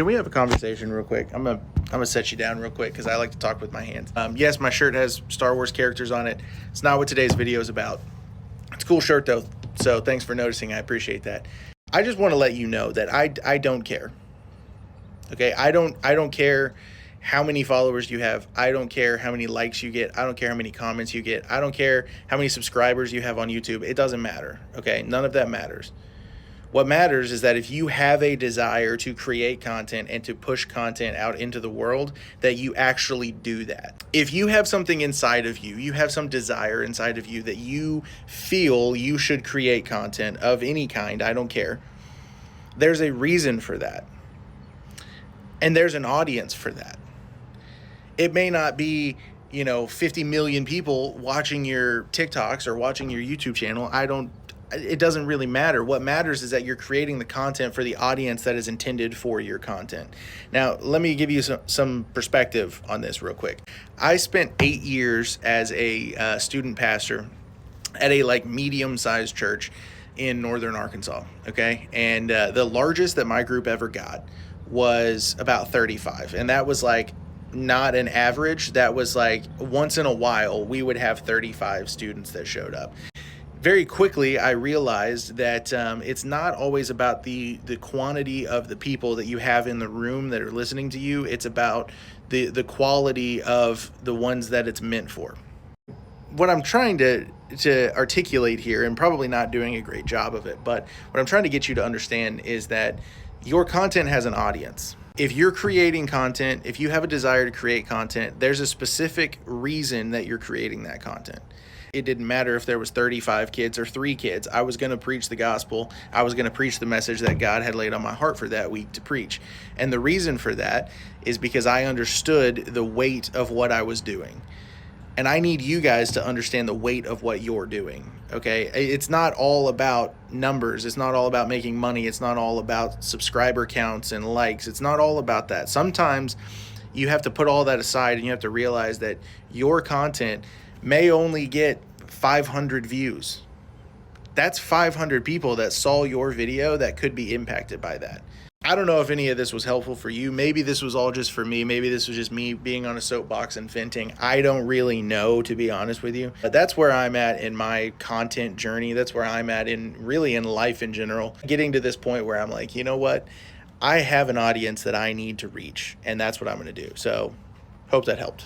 Can we have a conversation real quick? I'm gonna set you down real quick because I like to talk with my hands. Yes, my shirt has Star Wars characters on it. It's not what today's video is about. It's a cool shirt though, so thanks for noticing. I appreciate that. I just want to let you know that I don't care. Okay, I don't care how many followers you have. I don't care how many likes you get. I don't care how many comments you get. I don't care how many subscribers you have on YouTube. It doesn't matter. Okay, none of that matters. What matters is that if you have a desire to create content and to push content out into the world, that you actually do that. If you have something inside of you, you have some desire inside of you that you feel you should create content of any kind, I don't care. There's a reason for that. And there's an audience for that. It may not be, 50 million people watching your TikToks or watching your YouTube channel. It doesn't really matter. What matters is that you're creating the content for the audience that is intended for your content. Now, let me give you some perspective on this real quick. I spent 8 years as a student pastor at a medium-sized church in northern Arkansas, okay? And the largest that my group ever got was about 35. And that was not an average. That was once in a while we would have 35 students that showed up. Very quickly, I realized that it's not always about the quantity of the people that you have in the room that are listening to you. It's about the quality of the ones that it's meant for. What I'm trying to articulate here, and probably not doing a great job of it, but what I'm trying to get you to understand is that your content has an audience. If you're creating content, if you have a desire to create content, there's a specific reason that you're creating that content. It didn't matter if there was 35 kids or 3 kids. I was going to preach the gospel. I was going to preach the message that God had laid on my heart for that week to preach. And the reason for that is because I understood the weight of what I was doing. And I need you guys to understand the weight of what you're doing, okay? It's not all about numbers. It's not all about making money. It's not all about subscriber counts and likes. It's not all about that. Sometimes you have to put all that aside and you have to realize that your content may only get 500 views. That's 500 people that saw your video that could be impacted by that. I don't know if any of this was helpful for you. Maybe this was all just for me. Maybe this was just me being on a soapbox and venting. I don't really know, to be honest with you. But that's where I'm at in my content journey. That's where I'm at in life in general. Getting to this point where I'm like, you know what? I have an audience that I need to reach, and that's what I'm going to do. So hope that helped.